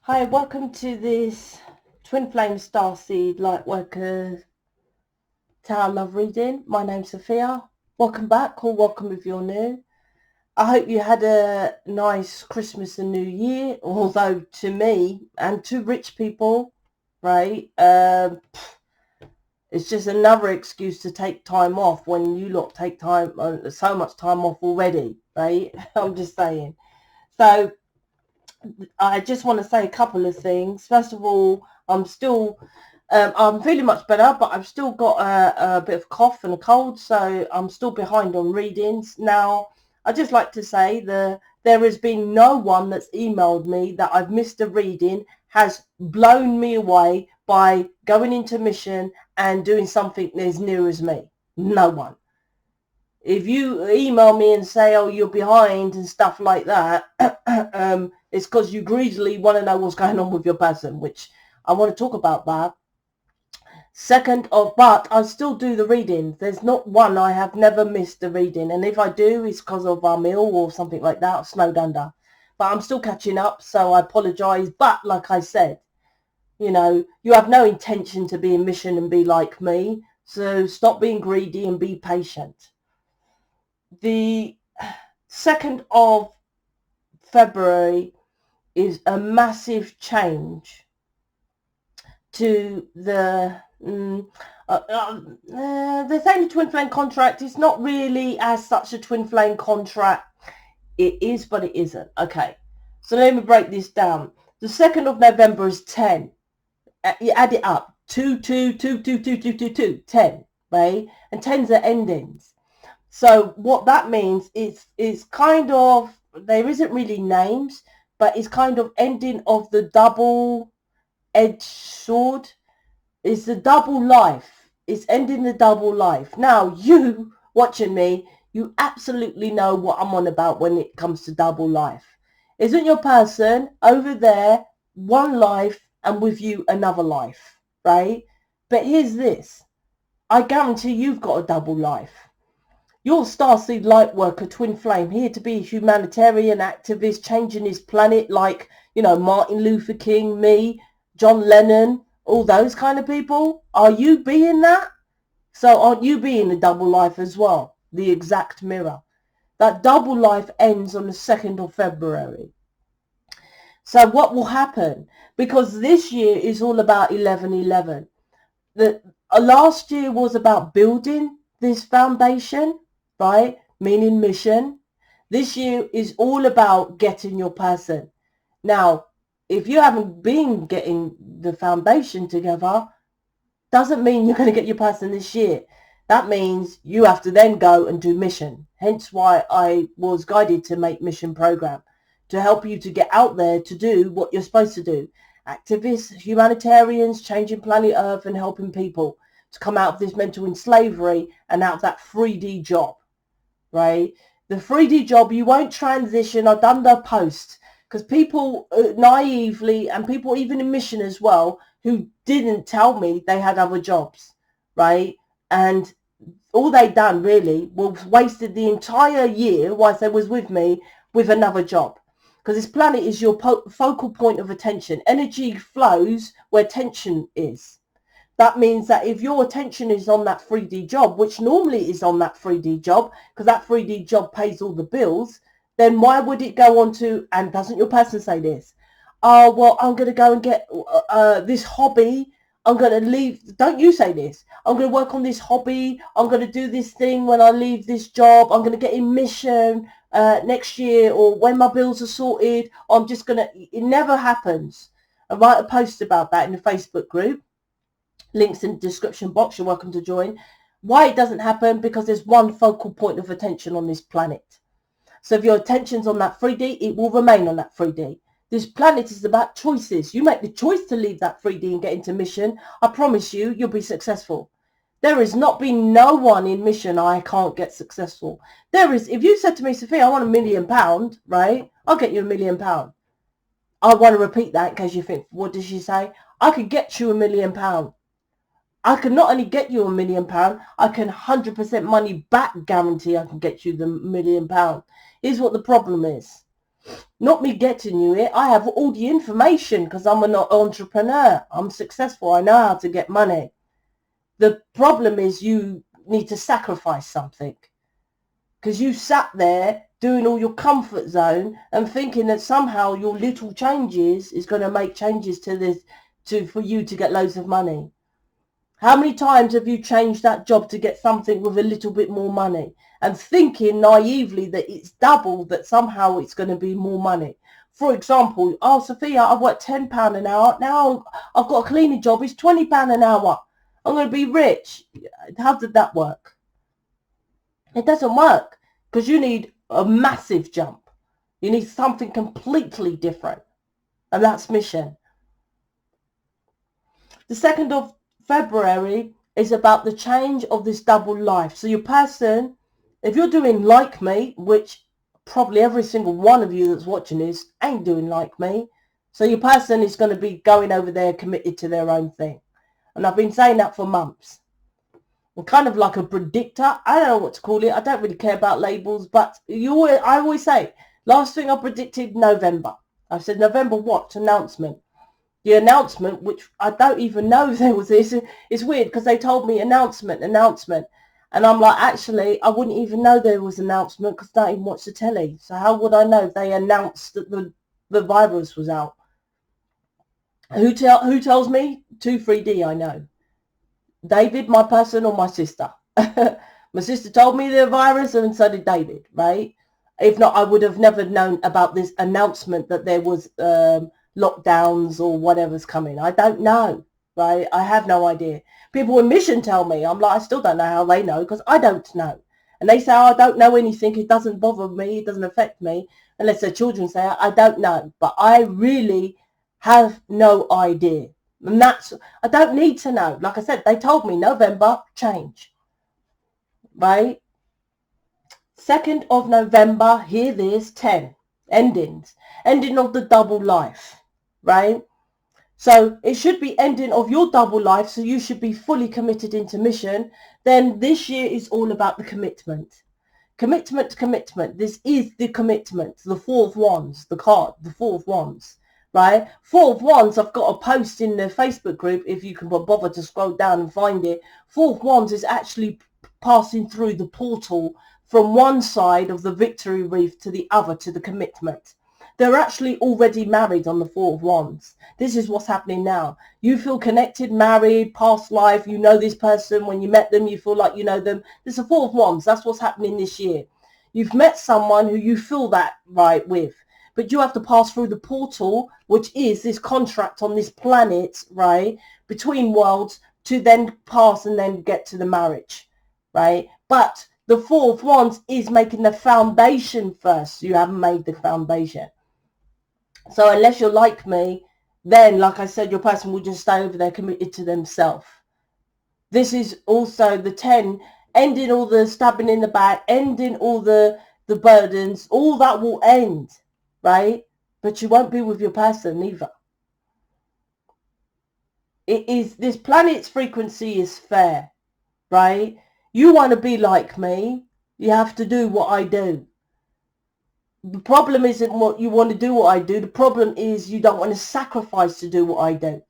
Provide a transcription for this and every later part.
Hi, welcome to this Twin Flame Starseed Lightworker Tower Love reading. My name's Sophia. Welcome back, or welcome if you're new. I hope you had a nice Christmas and New Year, although to me and to rich people, right, it's just another excuse to take time off when you lot take time, so much time off already, right? I'm just saying. So I just want to say a couple of things. First of all, I'm feeling much better, but I've still got a bit of cough and a cold, so I'm still behind on readings. Now, I'd just like to say there has been no one that's emailed me that I've missed a reading, has blown me away by going into mission and doing something as near as me. No one. If you email me and say, oh, you're behind and stuff like that, it's because you greedily want to know what's going on with your person, which I want to talk about that. But I still do the reading. There's not one I have never missed a reading. And if I do, it's because of our meal or something like that, or snowed under. But I'm still catching up, so I apologize. But like I said, you know, you have no intention to be in mission and be like me. So stop being greedy and be patient. The 2nd of February is a massive change to the thing, twin flame contract is not really as such a twin flame contract. It is, but it isn't. Okay, so let me break this down. The 2nd of November is 10. You add it up, 2, 2, 2, 2, 2, 2, 2, 2, 10, right? And 10s are endings. So what that means is kind of, there isn't really names, but it's kind of ending of the double-edged sword. It's the double life. It's ending the double life. Now, you watching me, you absolutely know what I'm on about when it comes to double life. Isn't your person over there one life and with you another life, right? But here's this. I guarantee you've got a double life. You're Starseed Lightworker, Twin Flame, here to be a humanitarian activist, changing his planet like, you know, Martin Luther King, me, John Lennon, all those kind of people. Are you being that? So aren't you being a double life as well? The exact mirror. That double life ends on the 2nd of February. So what will happen? Because this year is all about 11/11. Last year was about building this foundation, right? Meaning mission. This year is all about getting your person. Now, if you haven't been getting the foundation together, doesn't mean you're going to get your person this year. That means you have to then go and do mission. Hence why I was guided to make mission program, to help you to get out there to do what you're supposed to do. Activists, humanitarians, changing planet Earth and helping people to come out of this mental slavery and out of that 3D job, right? The 3D job, you won't transition. I've done the post because people naively, and people even in mission as well, who didn't tell me they had other jobs, right? And all they done really was wasted the entire year whilst they was with me with another job. Because this planet is your focal point of attention. Energy flows where tension is. That means that if your attention is on that 3D job, which normally is on that 3D job, because that 3D job pays all the bills, then why would it go on to, and doesn't your person say this? Oh, well, I'm going to go and get this hobby. I'm going to leave. Don't you say this. I'm going to work on this hobby. I'm going to do this thing when I leave this job. I'm going to get in mission next year, or when my bills are sorted. I'm just going to, it never happens. I write a post about that in the Facebook group. Links in the description box. You're welcome to join. Why it doesn't happen? Because there's one focal point of attention on this planet. So if your attention's on that 3D, it will remain on that 3D. This planet is about choices. You make the choice to leave that 3D and get into mission. I promise you, you'll be successful. There has not been no one in mission I can't get successful. There is, if you said to me, Sophia, I want £1 million, right? I'll get you £1 million. I want to repeat that in case you think, what did she say? I could get you £1 million. I can not only get you £1 million, I can 100% money back guarantee I can get you the £1 million. Here's what the problem is. Not me getting you it. I have all the information because I'm an entrepreneur. I'm successful. I know how to get money. The problem is you need to sacrifice something, because you sat there doing all your comfort zone and thinking that somehow your little changes is going to make changes to this, for you to get loads of money. How many times have you changed that job to get something with a little bit more money, and thinking naively that it's double, that somehow it's going to be more money? For example, oh, Sophia, I work £10 an hour. Now I've got a cleaning job. It's £20 an hour. I'm going to be rich. How did that work? It doesn't work, because you need a massive jump. You need something completely different. And that's mission. The 2nd of February is about the change of this double life. So your person, if you're doing like me, which probably every single one of you that's watching this ain't doing like me. So your person is going to be going over there committed to their own thing. And I've been saying that for months. I'm kind of like a predictor. I don't know what to call it. I don't really care about labels, but I always say, last thing I predicted, November. I said, November what? Announcement. The announcement, which I don't even know if there was this. It's weird because they told me announcement. And I'm like, actually, I wouldn't even know there was an announcement because I don't even watch the telly. So how would I know if they announced that the virus was out? Who tells me? 23D, I know. David, my person, or my sister. My sister told me the virus, and so did David, right? If not, I would have never known about this announcement that there was lockdowns or whatever's coming. I don't know, right? I have no idea. People in mission tell me. I'm like, I still don't know how they know, because I don't know. And they say, oh, I don't know anything. It doesn't bother me. It doesn't affect me. Unless their children say, I don't know. But I really have no idea. And I don't need to know. Like I said, they told me November, change. Right? 2nd of November, hear this, 10. Endings. Ending of the double life. Right? So it should be ending of your double life. So you should be fully committed into mission. Then this year is all about the commitment. Commitment. This is the commitment. The 4 of Wands, the card, the 4 of Wands. Right? 4 of Wands, I've got a post in the Facebook group, if you can bother to scroll down and find it. 4 of Wands is actually passing through the portal from one side of the victory reef to the other, to the commitment. They're actually already married on the 4 of Wands. This is what's happening now. You feel connected, married, past life. You know this person. When you met them, you feel like you know them. There's a 4 of Wands. That's what's happening this year. You've met someone who you feel that right with. But you have to pass through the portal, which is this contract on this planet, right, between worlds, to then pass and then get to the marriage, right? But the 4 of Wands is making the foundation first. You haven't made the foundation. So unless you're like me, then, like I said, your person will just stay over there committed to themselves. This is also the 10, ending all the stabbing in the back, ending all the burdens. All that will end. Right? But you won't be with your person either. It is, this planet's frequency is fair, right? You want to be like me, you have to do what I do. The problem isn't what you want to do what I do. The problem is you don't want to sacrifice to do what I do.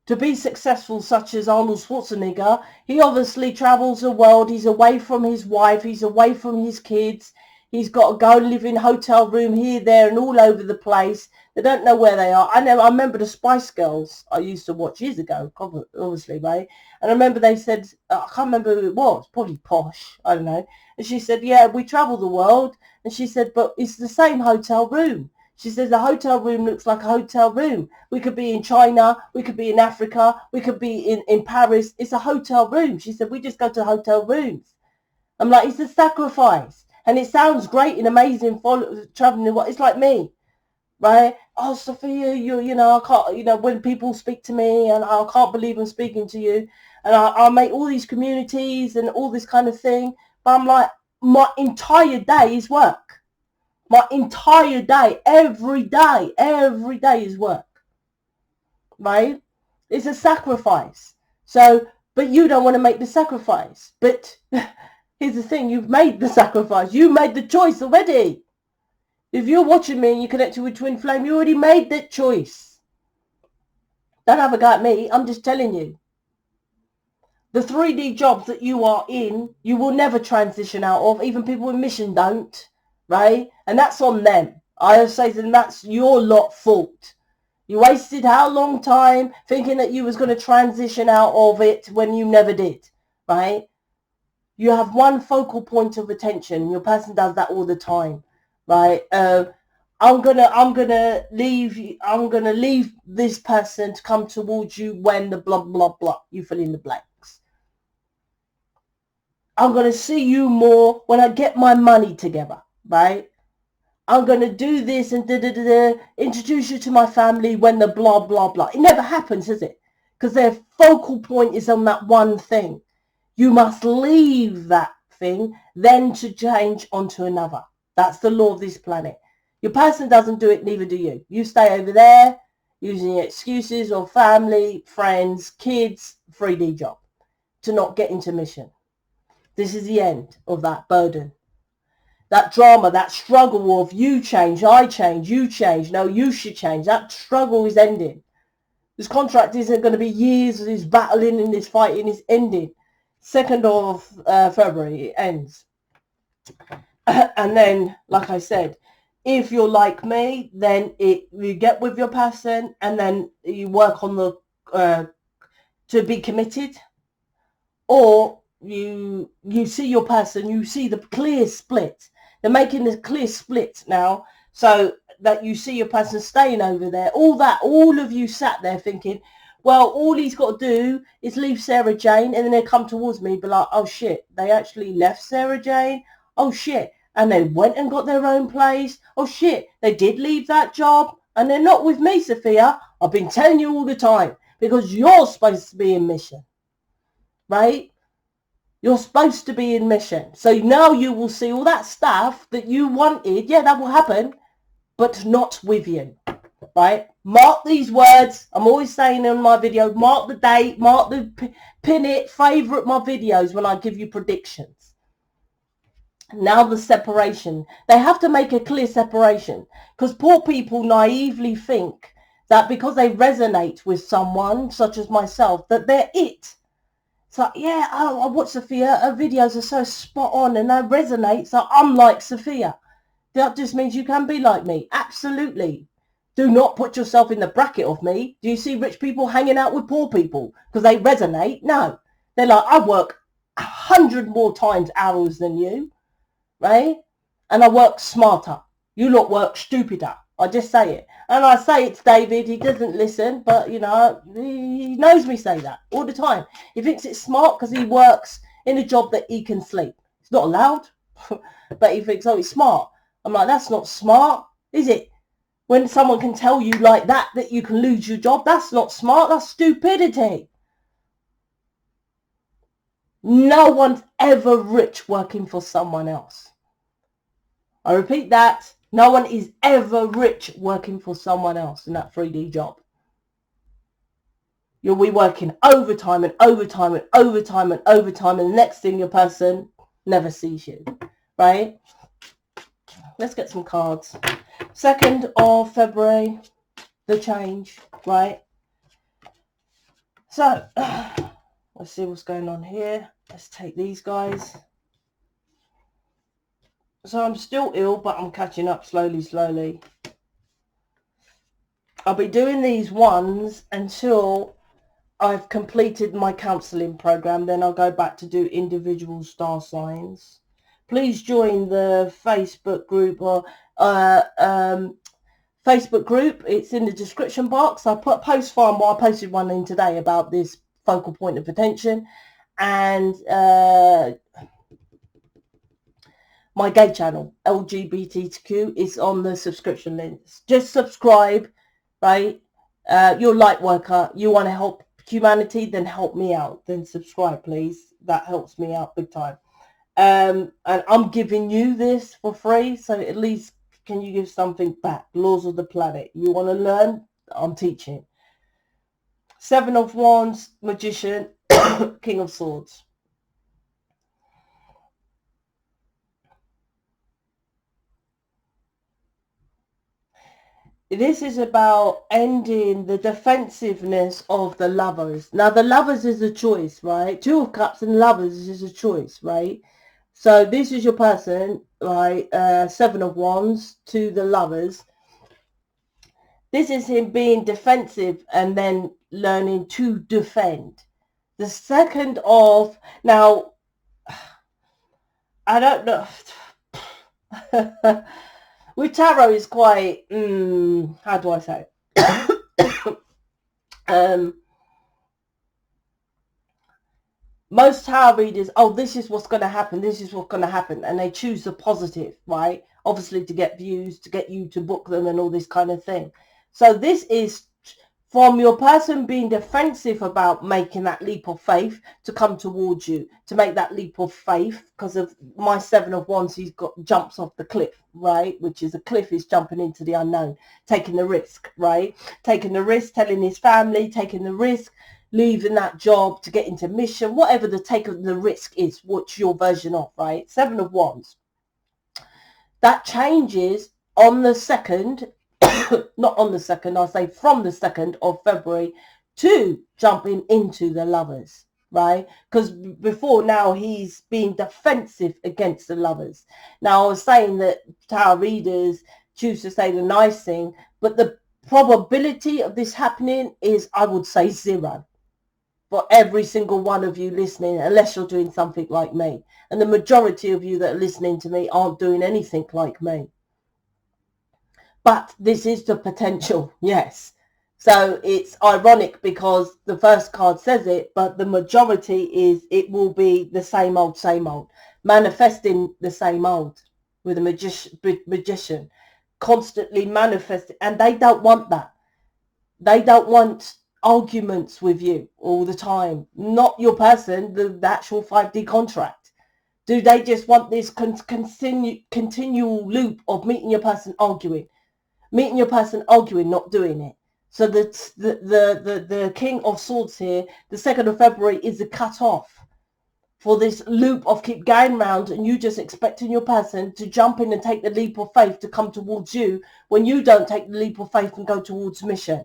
To be successful, such as Arnold Schwarzenegger, he obviously travels the world. He's away from his wife. He's away from his kids. He's got to go and live in a hotel room here, there, and all over the place. They don't know where they are. I remember the Spice Girls I used to watch years ago, obviously, right? And I remember they said, I can't remember who it was, probably Posh, I don't know. And she said, yeah, we travel the world. And she said, but it's the same hotel room. She says the hotel room looks like a hotel room. We could be in China. We could be in Africa. We could be in Paris. It's a hotel room. She said, we just go to hotel rooms. I'm like, it's a sacrifice. And it sounds great and amazing traveling. It's like me, right? Oh, Sophia, you know, I can't, when people speak to me and I can't believe I'm speaking to you. And I make all these communities and all this kind of thing. But I'm like, my entire day is work. My entire day, every day is work, right? It's a sacrifice. So, but you don't want to make the sacrifice. But here's the thing, you've made the sacrifice. You made the choice already. If you're watching me and you're connected with Twin Flame, you already made that choice. Don't have a go at me. I'm just telling you. The 3D jobs that you are in, you will never transition out of. Even people with mission don't, right? And that's on them. I say to them, that's your lot fault. You wasted how long time thinking that you was going to transition out of it when you never did, right? You have one focal point of attention. Your person does that all the time, right? I'm gonna leave this person to come towards you when the blah blah blah. You fill in the blanks. I'm gonna see you more when I get my money together, right? I'm going to do this and introduce you to my family when the blah, blah, blah. It never happens, does it? Because their focal point is on that one thing. You must leave that thing, then to change onto another. That's the law of this planet. Your person doesn't do it, neither do you. You stay over there using excuses or family, friends, kids, 3D job to not get into mission. This is the end of that burden. That drama, that struggle of you change, I change, you change, no, you should change. That struggle is ending. This contract isn't going to be years of this battling and this fighting is ending. 2nd of February, it ends. And then, like I said, if you're like me, then you get with your person and then you work on the to be committed, or you see your person, you see the clear split. They're making this clear split now so that you see your person staying over there. All of you sat there thinking, well, all he's got to do is leave Sarah Jane, and then they come towards me, be like, oh shit, they actually left Sarah Jane. Oh shit, and they went and got their own place. Oh shit, they did leave that job, and they're not with me, Sophia. I've been telling you all the time, because you're supposed to be in mission, right? You're supposed to be in mission. So now you will see all that stuff that you wanted. Yeah, that will happen, but not with you, right? Mark these words. I'm always saying in my video, mark the date, pin it, favorite my videos when I give you predictions. Now the separation. They have to make a clear separation, because poor people naively think that because they resonate with someone, such as myself, that they're it. So yeah, I watch Sophia, her videos are so spot on and they resonate, so I'm like Sophia. That just means you can be like me. Absolutely. Do not put yourself in the bracket of me. Do you see rich people hanging out with poor people because they resonate? No. They're like, I work 100 more times hours than you, right? And I work smarter. You lot work stupider. I just say it. And I say it to David. He doesn't listen, but, you know, he knows me say that all the time. He thinks it's smart because he works in a job that he can sleep. It's not allowed, but he thinks, oh, it's smart. I'm like, that's not smart, is it? When someone can tell you like that you can lose your job, that's not smart. That's stupidity. No one's ever rich working for someone else. I repeat that. No one is ever rich working for someone else in that 3D job. You'll be working overtime and overtime and overtime and overtime, and the next thing your person never sees you, right? Let's get some cards. 2nd of February, the change, right? So, let's see what's going on here. Let's take these guys. So I'm still ill, but I'm catching up slowly. I'll be doing these ones until I've completed my counselling program. Then I'll go back to do individual star signs. Please join the Facebook group or Facebook group. It's in the description box. I put a post farm. Well, I posted one in today about this focal point of attention, and my gay channel, LGBTQ, is on the subscription list. Just subscribe, right? You're a light worker. You want to help humanity, then help me out. Then subscribe, please. That helps me out big time. And I'm giving you this for free, so at least can you give something back? Laws of the planet. You want to learn? I'm teaching. 7 of Wands, Magician, King of Swords. This is about ending the defensiveness of the lovers. Now, the lovers is a choice, right? Two of Cups and lovers is a choice, right? So this is your person, right? Seven of Wands to the lovers. This is him being defensive and then learning to defend. The second of, now, I don't know. With tarot is quite, how do I say it? Most tarot readers, oh, this is what's going to happen, this is what's going to happen, and they choose the positive, right? Obviously to get views, to get you to book them and all this kind of thing. So this is from your person being defensive about making that leap of faith to come towards you, to make that leap of faith, because of my Seven of Wands, he's got jumps off the cliff, right? Which is a cliff, is jumping into the unknown, taking the risk, right? Taking the risk, telling his family, taking the risk, leaving that job to get into mission, whatever the take of the risk is, what's your version of, right? Seven of Wands. That changes on the 2nd, not on the 2nd, I'll say from the 2nd of February to jumping into the lovers, right? Because before now he's being defensive against the lovers. Now I was saying that tarot readers choose to say the nice thing, but the probability of this happening is, I would say, 0 for every single one of you listening, unless you're doing something like me. And the majority of you that are listening to me aren't doing anything like me. But this is the potential, yes. So it's ironic because the first card says it, but the majority is it will be the same old, manifesting the same old with a magician, constantly manifesting. And they don't want that. They don't want arguments with you all the time. Not your person, the actual 5D contract. Do they just want this continual loop of meeting your person, arguing, not doing it? So the King of Swords here, the 2nd of February, is the cut off for this loop of keep going round, and you just expecting your person to jump in and take the leap of faith to come towards you when you don't take the leap of faith and go towards mission.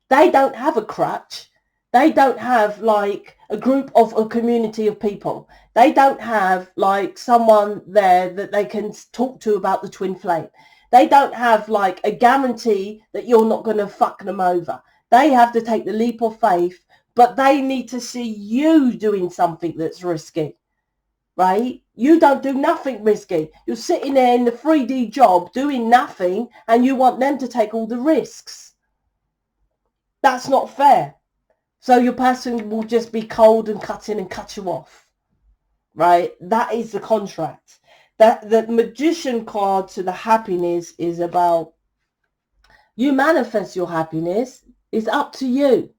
They don't have a crutch. They don't have like a group of a community of people. They don't have like someone there that they can talk to about the twin flame. They don't have like a guarantee that you're not going to fuck them over. They have to take the leap of faith, but they need to see you doing something that's risky, right? You don't do nothing risky. You're sitting there in the 3D job doing nothing, and you want them to take all the risks. That's not fair. So your person will just be cold and cutting and cut you off, right? That is the contract. That the Magician card to the happiness is about you manifest your happiness. It's up to you.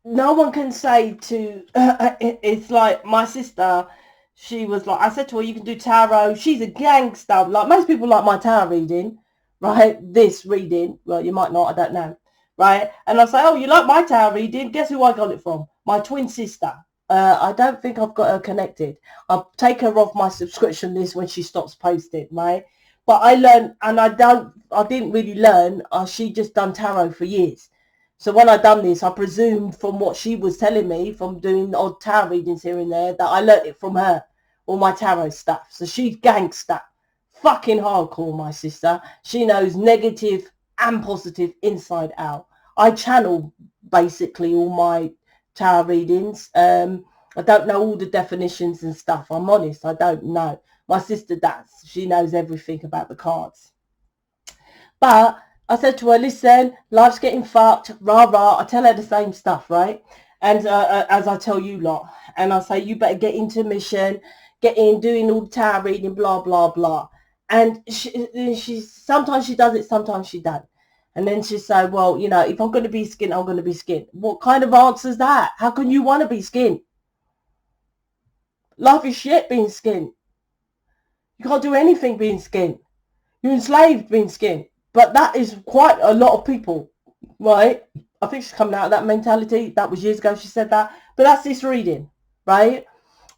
No one can say to, it's like my sister, she was like, I said to her, you can do tarot. She's a gangster. Like most people like my tarot reading. Right, this reading, well, you might not, I don't know, right? And I say, oh, you like my tarot reading? Guess who I got it from? My twin sister. I don't think I've got her connected. I'll take her off my subscription list when she stops posting, right? But I learned, and I didn't really learn, she just done tarot for years. So when I done this, I presumed from what she was telling me, from doing odd tarot readings here and there, that I learnt it from her, all my tarot stuff. So she's gangster. Fucking hardcore, my sister. She knows negative and positive inside out. I channel basically all my tarot readings. I don't know all the definitions and stuff. I'm honest, I don't know. My sister does. She knows everything about the cards. But I said to her, listen, life's getting fucked, rah rah. I tell her the same stuff, right? And as I tell you lot, and I say, you better get into mission, get in, doing all the tarot reading, blah blah blah. And she sometimes she does it, sometimes she doesn't. And then she say, well, you know, if I'm going to be skinned, I'm going to be skinned. What kind of answer is that? How can you want to be skinned? Life is shit being skinned. You can't do anything being skinned. You're enslaved being skinned. But that is quite a lot of people, right? I think she's coming out of that mentality. That was years ago she said that. But that's this reading, right?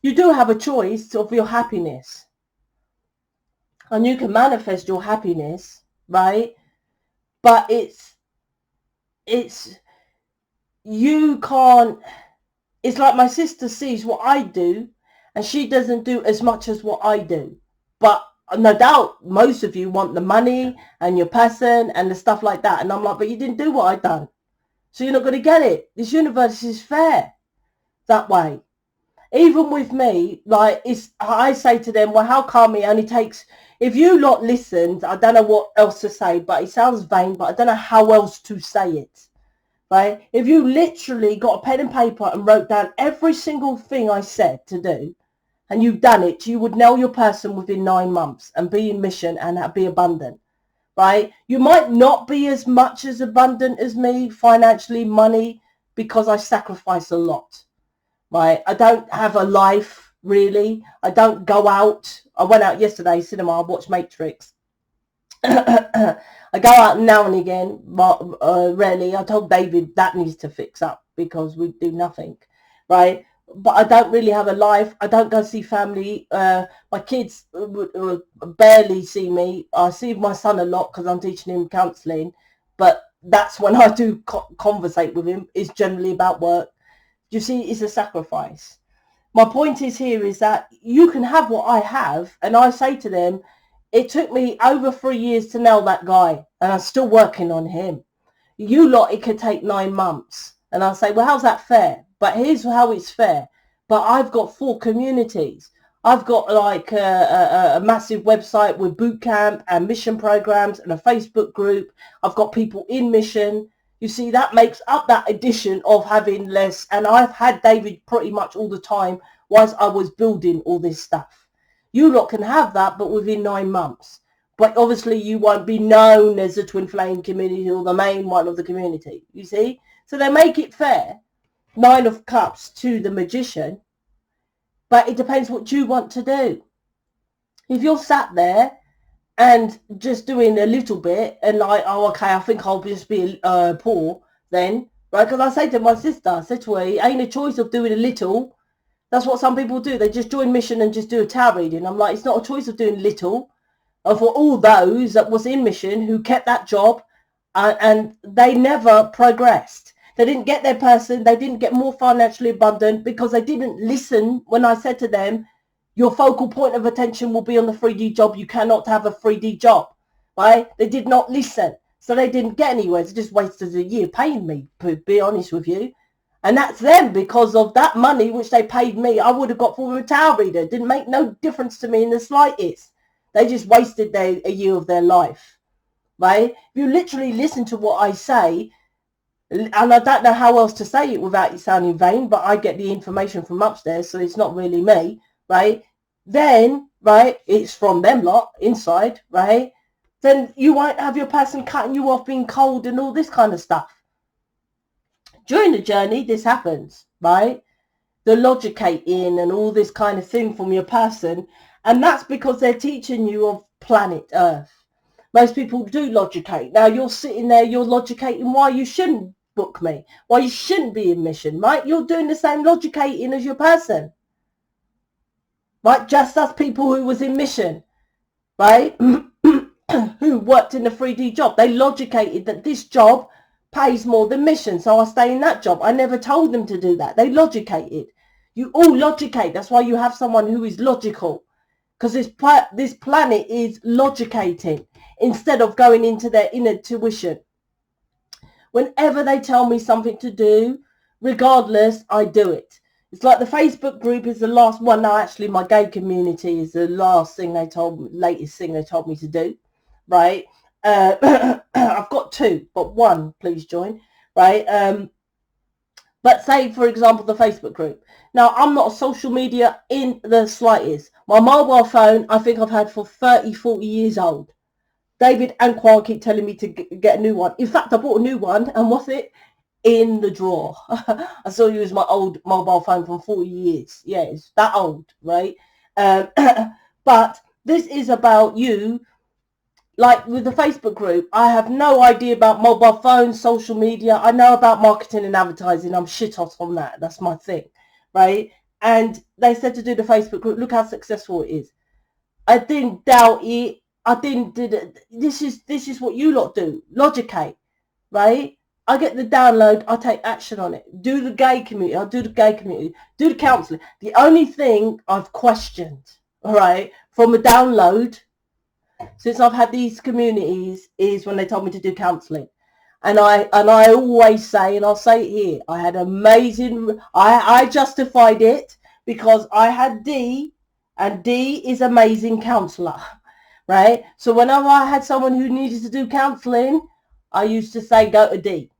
You do have a choice of your happiness. and you can manifest your happiness, right? But it's you can't. It's like my sister sees what I do and she doesn't do as much as what I do. But no doubt most of you want the money and your person and the stuff like that. And I'm like, but you didn't do what I done. So you're not going to get it. This universe is fair that way. Even with me, like, I say to them, well, how come it only takes, if you lot listened, I don't know what else to say, but it sounds vain, but I don't know how else to say it. Right? If you literally got a pen and paper and wrote down every single thing I said to do, and you've done it, you would nail your person within 9 months and be in mission and be abundant. Right? You might not be as much as abundant as me financially, money, because I sacrifice a lot. Right? I don't have a life, really. I don't go out. I went out yesterday, cinema, I watched Matrix. I go out now and again, but rarely. I told David that needs to fix up because we do nothing, right? But I don't really have a life. I don't go see family. My kids barely see me. I see my son a lot because I'm teaching him counselling, but that's when I do conversate with him. It's generally about work. You see, it's a sacrifice. My point is here is that you can have what I have, and I say to them, it took me over 3 years to nail that guy, and I'm still working on him. You lot, it could take 9 months. And I say, well, how's that fair? But here's how it's fair. But I've got 4 communities. I've got like a massive website with boot camp and mission programs and a Facebook group. I've got people in mission. You see, that makes up that addition of having less. And I've had David pretty much all the time whilst I was building all this stuff. You lot can have that, but within 9 months. But obviously you won't be known as the Twin Flame community or the main one of the community, you see? So they make it fair. 9 of Cups to the Magician. But it depends what you want to do. If you're sat there and just doing a little bit and like, oh, okay, I think I'll just be poor then, right? Because I say to my sister, I said to her, it ain't a choice of doing a little. That's what some people do. They just join mission and just do a tarot reading. I'm like, it's not a choice of doing little. For all those that was in mission who kept that job and they never progressed. They didn't get their person. They didn't get more financially abundant because they didn't listen when I said to them, your focal point of attention will be on the 3D job. You cannot have a 3D job, right? They did not listen. So they didn't get anywhere. They just wasted a year paying me, to be honest with you. And that's them because of that money which they paid me. I would have got for a tarot reader. It didn't make no difference to me in the slightest. They just wasted a year of their life, right? If you literally listen to what I say, and I don't know how else to say it without it sounding vain, but I get the information from upstairs, so it's not really me, right? Then, right, it's from them lot inside, right? Then you won't have your person cutting you off, being cold and all this kind of stuff. During the journey, this happens, right? The logicating and all this kind of thing from your person. And that's because they're teaching you of planet Earth. Most people do logicate. Now you're sitting there, you're logicating why you shouldn't book me, why you shouldn't be in mission, right? You're doing the same logicating as your person, right? Just as people who was in mission, right? Who worked in the 3D job. They logicated that this job pays more than mission, so I'll stay in that job. I never told them to do that. They logicated. You all logicate. That's why you have someone who is logical. Because this planet is logicating instead of going into their inner tuition. Whenever they tell me something to do, regardless, I do it. It's like the Facebook group is the last one. Now, actually, my gay community is the latest thing they told me to do, right? I've got 2, but 1, please join, right? But say, for example, the Facebook group. Now, I'm not a social media in the slightest. My mobile phone, I think I've had for 30, 40 years old. David and Quan keep telling me to get a new one. In fact, I bought a new one, and what's it? In the drawer. I still use my old mobile phone from 40 years. Yeah, it's that old, right? But this is about you. Like with the Facebook group, I have no idea about mobile phones, social media. I know about marketing and advertising. I'm shit hot on that. That's my thing, right? And they said to do the Facebook group. Look how successful it is. I didn't doubt it. I didn't did it. This is what you lot do. Logicate, right? I get the download, I take action on it. Do the gay community, I'll do the gay community, do the counselling. The only thing I've questioned, all right, from a download since I've had these communities is when they told me to do counselling. And I always say, and I'll say it here, I had amazing, I justified it because I had D, and D is amazing counsellor, right? So whenever I had someone who needed to do counselling, I used to say, go to D,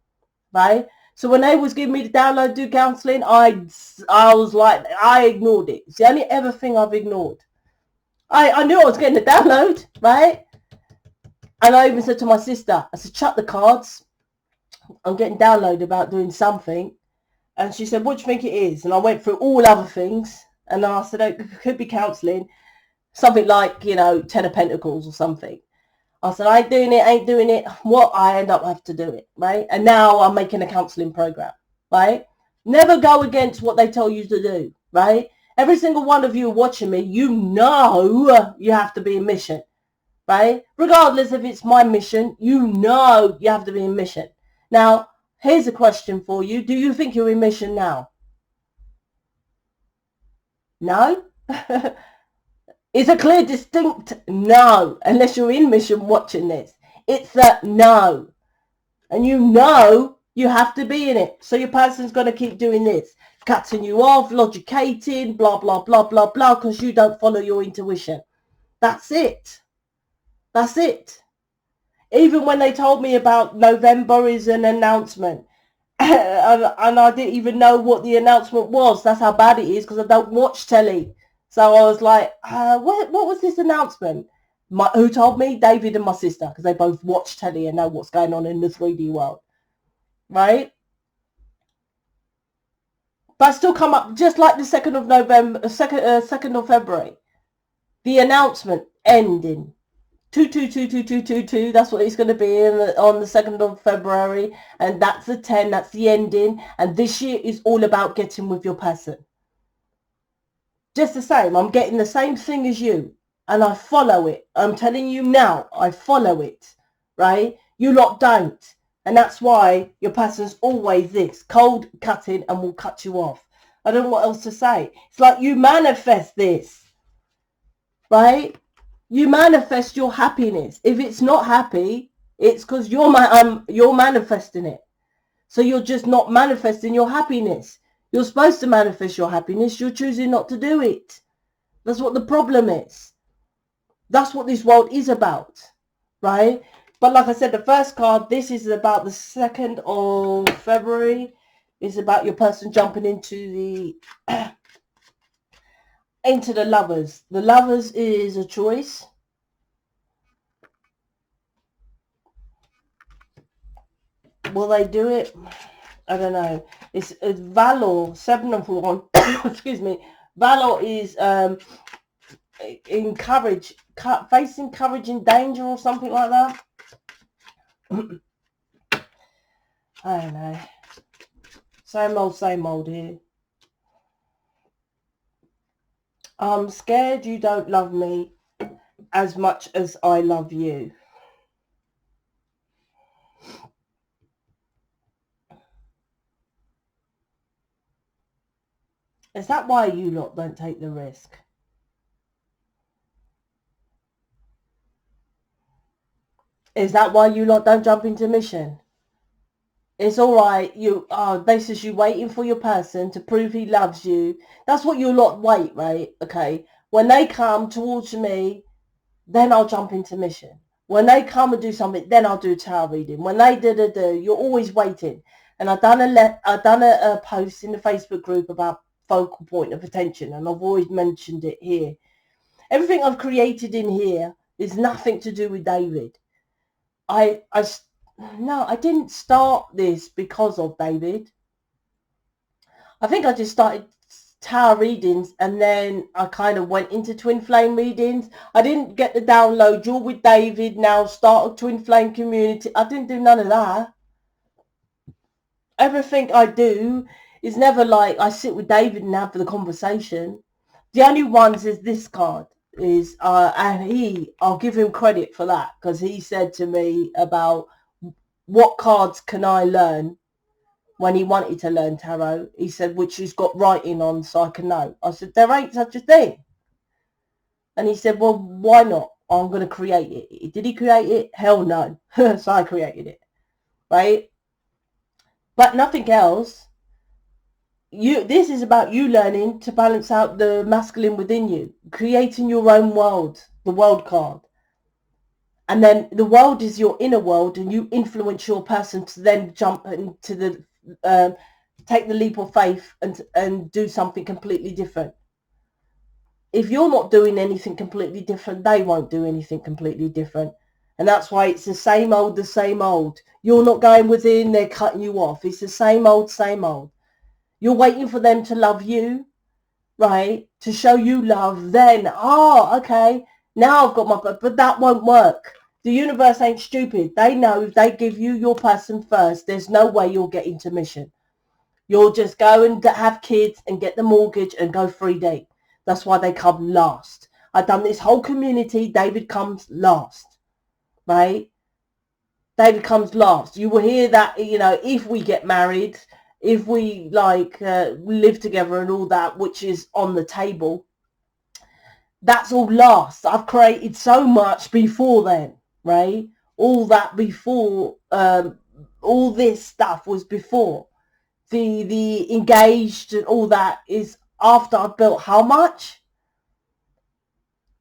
right? So when they was giving me the download to do counselling, I was like, I ignored it. It's the only ever thing I've ignored. I knew I was getting the download, right? And I even said to my sister, I said, chuck the cards. I'm getting download about doing something. And she said, what do you think it is? And I went through all other things. And then I said, oh, it could be counselling. Something like, 10 of Pentacles or something. I said, I ain't doing it. What? I end up have to do it, right? And now I'm making a counselling program, right? Never go against what they tell you to do, right? Every single one of you watching me, you have to be in mission, right? Regardless if it's my mission, you have to be in mission. Now, here's a question for you. Do you think you're in mission now? No? It's a clear, distinct no, unless you're in mission watching this. It's a no. And you have to be in it. So your person's going to keep doing this. Cutting you off, logicating, blah, blah, blah, blah, blah, because you don't follow your intuition. That's it. That's it. Even when they told me about November is an announcement, and I didn't even know what the announcement was. That's how bad it is, because I don't watch telly. So I was like, what was this announcement? Who told me? David and my sister, because they both watch telly and know what's going on in the 3D world, right? But I still come up just like the 2nd of November, 2nd of February, the announcement ending. 222222, that's what it's going to be on the 2nd of February, and that's the 10, that's the ending. And this year is all about getting with your person. Just the same, I'm getting the same thing as you, and I follow it. I'm telling you now, I follow it, right? You lot don't, and that's why your person's always this, cold cutting, and will cut you off. I don't know what else to say. It's like you manifest this, right? You manifest your happiness. If it's not happy, it's because you're manifesting it. So you're just not manifesting your happiness. You're supposed to manifest your happiness. You're choosing not to do it. That's what the problem is. That's what this world is about, right? But like I said, the first card, this is about the 2nd of February. It's about your person jumping into the lovers. The lovers is a choice. Will they do it? I don't know. It's Valor, 7 of 1. Excuse me. Valor is facing courage in danger or something like that. I don't know. Same old here. I'm scared you don't love me as much as I love you. Is that why you lot don't take the risk? Is that why you lot don't jump into mission? It's all right. This is you waiting for your person to prove he loves you. That's what you lot wait, right? Okay. When they come towards me, then I'll jump into mission. When they come and do something, then I'll do a tarot reading. When they do, you're always waiting. And I've done a post in the Facebook group about focal point of attention, and I've always mentioned it here. Everything I've created in here is nothing to do with David. I didn't start this because of David. I think I just started tarot readings, and then I kind of went into twin flame readings. I didn't get the download, you're with David now, start a twin flame community. I didn't do none of that. Everything I do is never like I sit with David and have the conversation. The only ones is this card. is, and I'll give him credit for that, because he said to me about what cards can I learn when he wanted to learn tarot. He said, which has got writing on so I can know. I said, there ain't such a thing. And he said, well, why not? I'm going to create it. Did he create it? Hell no. So I created it, right? But nothing else. This is about you learning to balance out the masculine within you, creating your own world, the world card. And then the world is your inner world, and you influence your person to then jump into the, take the leap of faith and do something completely different. If you're not doing anything completely different, they won't do anything completely different. And that's why it's the same old, the same old. You're not going within, they're cutting you off. It's the same old, same old. You're waiting for them to love you, right? To show you love. Then, okay, now I've got my... But that won't work. The universe ain't stupid. They know if they give you your person first, there's no way you'll get into mission. You'll just go and have kids and get the mortgage and go 3D. That's why they come last. I've done this whole community. David comes last, right? David comes last. You will hear that, you know, if we get married, if we live together and all that, which is on the table, that's all last. I've created so much before then, right? All that before, all this stuff was before. The engaged and all that is after I've built how much?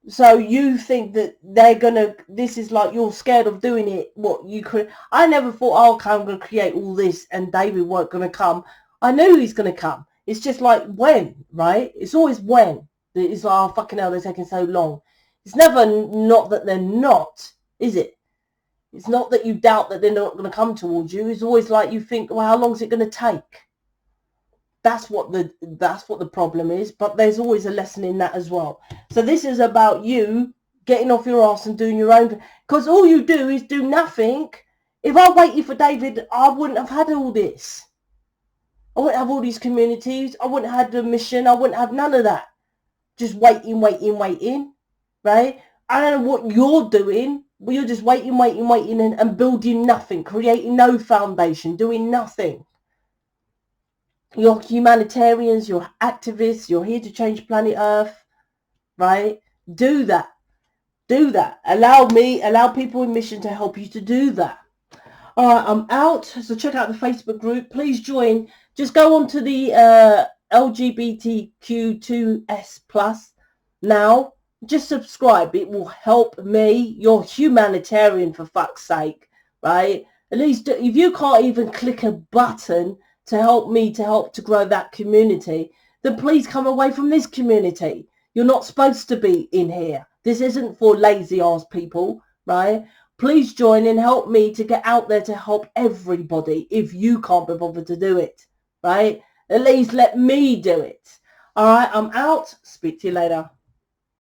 So you think that they're gonna, this is like you're scared of doing it, what you could. I never thought, oh, okay, I'm gonna create all this and David weren't gonna come. I knew he's gonna come. It's just like when, right? It's always when. It's like, oh, fucking hell, they're taking so long. It's never not that they're not, is it? It's not that you doubt that they're not gonna come towards you. It's always like you think, well, how long is it gonna take? That's what the problem is, but there's always a lesson in that as well. So this is about you getting off your ass and doing your own, because all you do is do nothing. If I waited for David, I wouldn't have had all this. I wouldn't have all these communities. I wouldn't have had the mission. I wouldn't have none of that. Just waiting, right? I don't know what you're doing, but you're just waiting and building nothing, creating no foundation, doing nothing. You're humanitarians, you're activists, you're here to change planet Earth, right? Do that. Do that. Allow people in mission to help you to do that. All right, I'm out. So check out the Facebook group. Please join. Just go on to the LGBTQ2S+ now. Just subscribe. It will help me. You're humanitarian, for fuck's sake, right? At least if you can't even click a button to help me, to grow that community, then please come away from this community. You're not supposed to be in here. This isn't for lazy ass people, right? Please join and help me to get out there to help everybody if you can't be bothered to do it, right? At least let me do it. All right, I'm out. Speak to you later.